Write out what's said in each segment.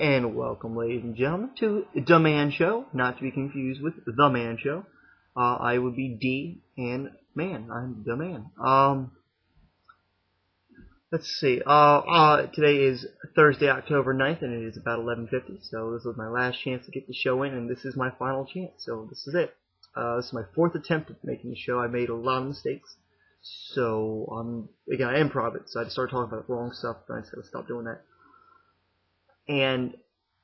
And welcome, ladies and gentlemen, to The Man Show, not to be confused with The Man Show. I would be D and Man. I'm the man. Let's see. Today is Thursday, October 9th, and it is about 11:50. So this was my last chance to get the show in, and this is my final chance. So this is it. This is my fourth attempt at making the show. I made a lot of mistakes. So again, I improv it, so I just started talking about the wrong stuff, and I just gotta stop doing that. And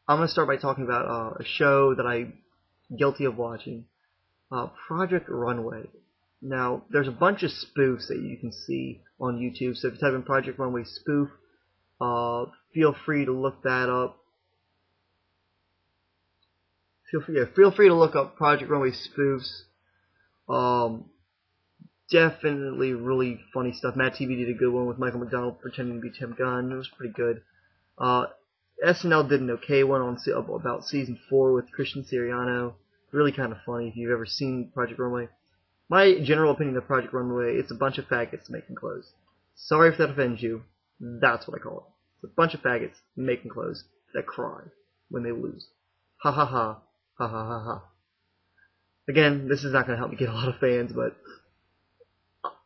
I'm going to start by talking about a show that I'm guilty of watching, Project Runway. Now, there's a bunch of spoofs that you can see on YouTube, so if you type in Project Runway spoof, feel free to look that up. Feel free to look up Project Runway spoofs. Definitely really funny stuff. Matt TV did a good one with Michael McDonald pretending to be Tim Gunn. It was pretty good. SNL did an okay one on about season 4 with Christian Siriano. Really kind of funny if you've ever seen Project Runway. My general opinion of Project Runway, it's a bunch of faggots making clothes. Sorry if that offends you. That's what I call it. It's a bunch of faggots making clothes that cry when they lose. Ha ha ha. Ha ha ha ha. Again, this is not going to help me get a lot of fans, but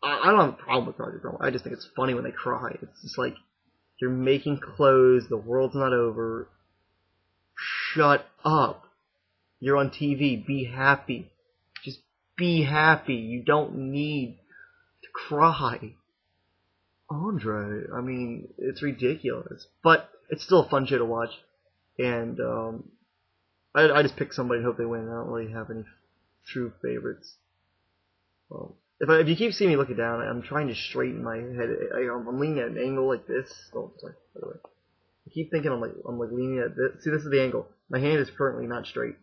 I don't have a problem with Project Runway. I just think it's funny when they cry. It's just like, you're making clothes, the world's not over. Shut up. You're on TV, be happy. Just be happy. You don't need to cry. Andre, I mean, it's ridiculous. But it's still a fun show to watch. And I just pick somebody and hope they win. I don't really have any true favorites. If you keep seeing me looking down, I'm trying to straighten my head. I'm leaning at an angle like this. Oh, sorry. By the way, I keep thinking I'm like leaning at this. See, this is the angle. My hand is currently not straight.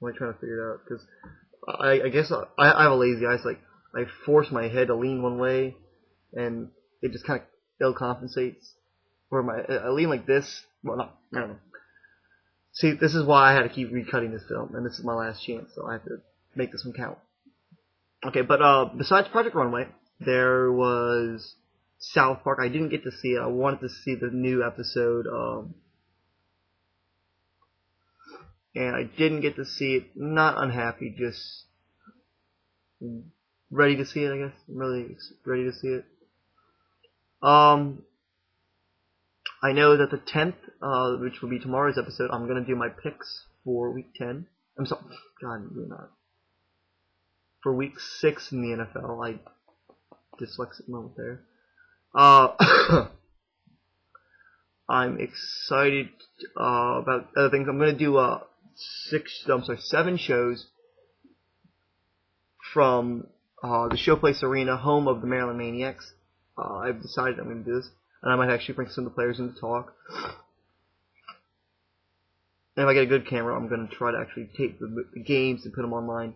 I'm trying to figure it out because I guess I have a lazy eye. So like I force my head to lean one way, and it just kind of ill compensates. Or I lean like this. Well, no, I don't know. See, this is why I had to keep recutting this film, and this is my last chance, so I have to make this one count. Okay, but besides Project Runway, there was South Park. I didn't get to see it. I wanted to see the new episode, and I didn't get to see it. Not unhappy, just ready to see it, I guess. I'm really ready to see it. I know that the 10th, which will be tomorrow's episode, I'm going to do my picks for week 10. I'm sorry, God, you're not. For week 6 in the NFL, I dyslexic moment there. I'm excited about other things. I'm going to do 7 shows from the Showplace Arena, home of the Maryland Maniacs. I've decided I'm going to do this. And I might actually bring some of the players in to talk. And if I get a good camera, I'm going to try to actually tape the games and put them online.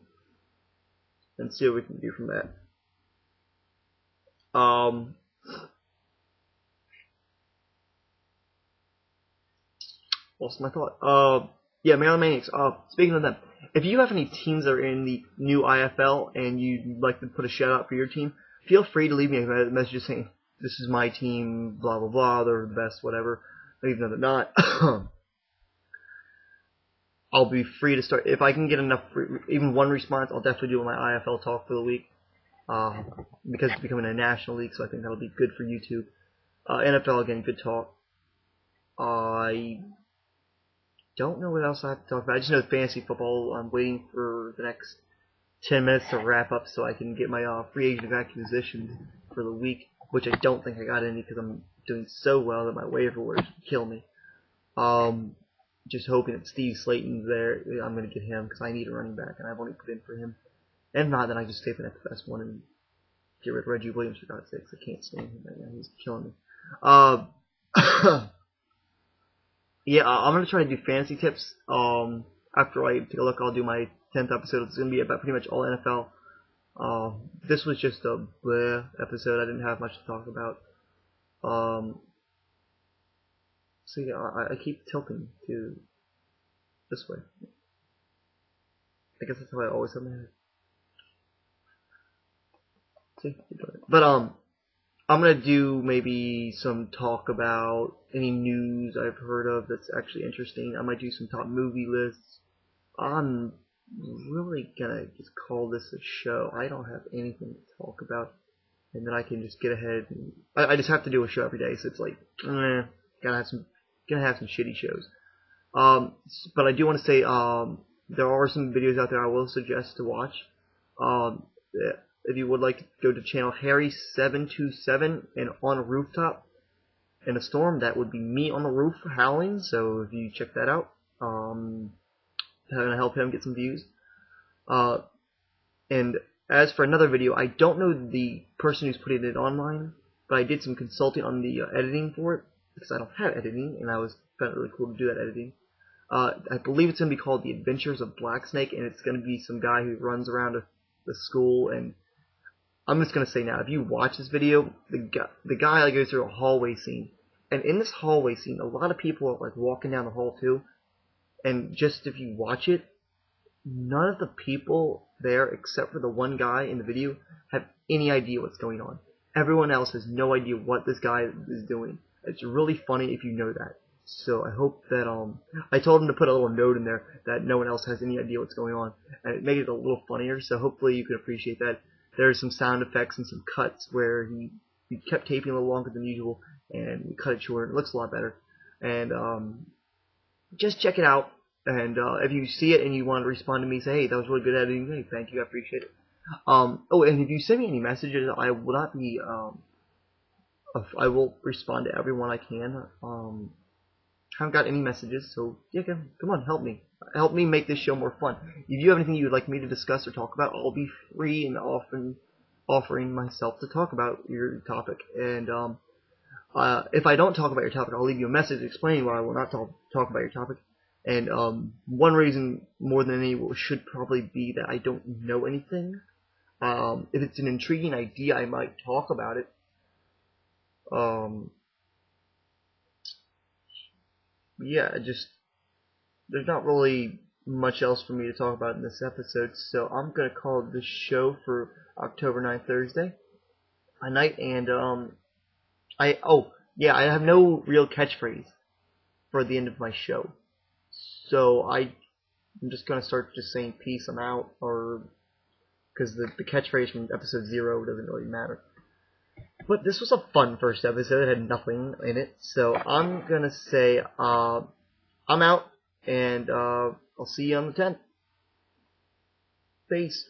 And see what we can do from that. Lost my thought. Yeah, Maryland Maniacs. Speaking of them, if you have any teams that are in the new IFL and you'd like to put a shout out for your team, feel free to leave me a message saying, this is my team, blah, blah, blah, they're the best, whatever. Even though they're not. I'll be free to start. If I can get enough, even one response, I'll definitely do my IFL talk for the week. Because it's becoming a national league, so I think that'll be good for YouTube. NFL, again, good talk. I don't know what else I have to talk about. I just know fantasy football. I'm waiting for the next 10 minutes to wrap up so I can get my free agent acquisitions for the week, which I don't think I got any because I'm doing so well that my waiver wires kill me. Just hoping that Steve Slayton's there. I'm going to get him because I need a running back, and I've only put in for him. And if not, then I just take the next best one and get rid of Reggie Williams for God's sakes. I can't stand him right now. He's killing me. Yeah, I'm going to try to do fantasy tips. After I take a look, I'll do my 10th episode. It's going to be about pretty much all NFL. This was just a bleh episode. I didn't have much to talk about. So yeah, I keep tilting to this way. I guess that's how I always have my head. See, but I'm gonna do maybe some talk about any news I've heard of that's actually interesting. I might do some top movie lists. I'm really gonna just call this a show. I don't have anything to talk about, and then I can just get ahead. And I just have to do a show every day, so it's like, gotta have some shitty shows. But I do want to say, there are some videos out there I will suggest to watch. If you would like to go to channel Harry727 and On a Rooftop in a Storm, that would be me on the roof howling. So if you check that out, gonna help him get some views. And as for another video, I don't know the person who's putting it online, but I did some consulting on the editing for it because I don't have editing, and I found it really cool to do that editing. I believe it's gonna be called The Adventures of Black Snake, and it's gonna be some guy who runs around the school. And I'm just gonna say now, if you watch this video, the guy like, goes through a hallway scene, and in this hallway scene, a lot of people are like walking down the hall too. And just if you watch it, none of the people there, except for the one guy in the video, have any idea what's going on. Everyone else has no idea what this guy is doing. It's really funny if you know that. So I hope that I told him to put a little note in there that no one else has any idea what's going on, and it made it a little funnier. So hopefully you can appreciate that. There's some sound effects and some cuts where he kept taping a little longer than usual, and we cut it short. It looks a lot better. And just check it out. And if you see it and you want to respond to me, say, hey, that was really good editing. Hey, thank you, I appreciate it. Oh, and if you send me any messages, I will not be. I will respond to everyone I can. Haven't got any messages, so yeah, come on, help me. Help me make this show more fun. If you have anything you would like me to discuss or talk about, I'll be free and often offering myself to talk about your topic. And if I don't talk about your topic, I'll leave you a message explaining why I will not talk about your topic. And one reason more than any should probably be that I don't know anything. If it's an intriguing idea, I might talk about it. Yeah, there's not really much else for me to talk about in this episode, so I'm gonna call it the show for October 9th, Thursday night. And I have no real catchphrase for the end of my show. So I'm just gonna start just saying peace, I'm out, or because the catchphrase from episode 0 doesn't really matter. But this was a fun first episode. It had nothing in it, so I'm gonna say I'm out, and I'll see you on the 10th. Peace.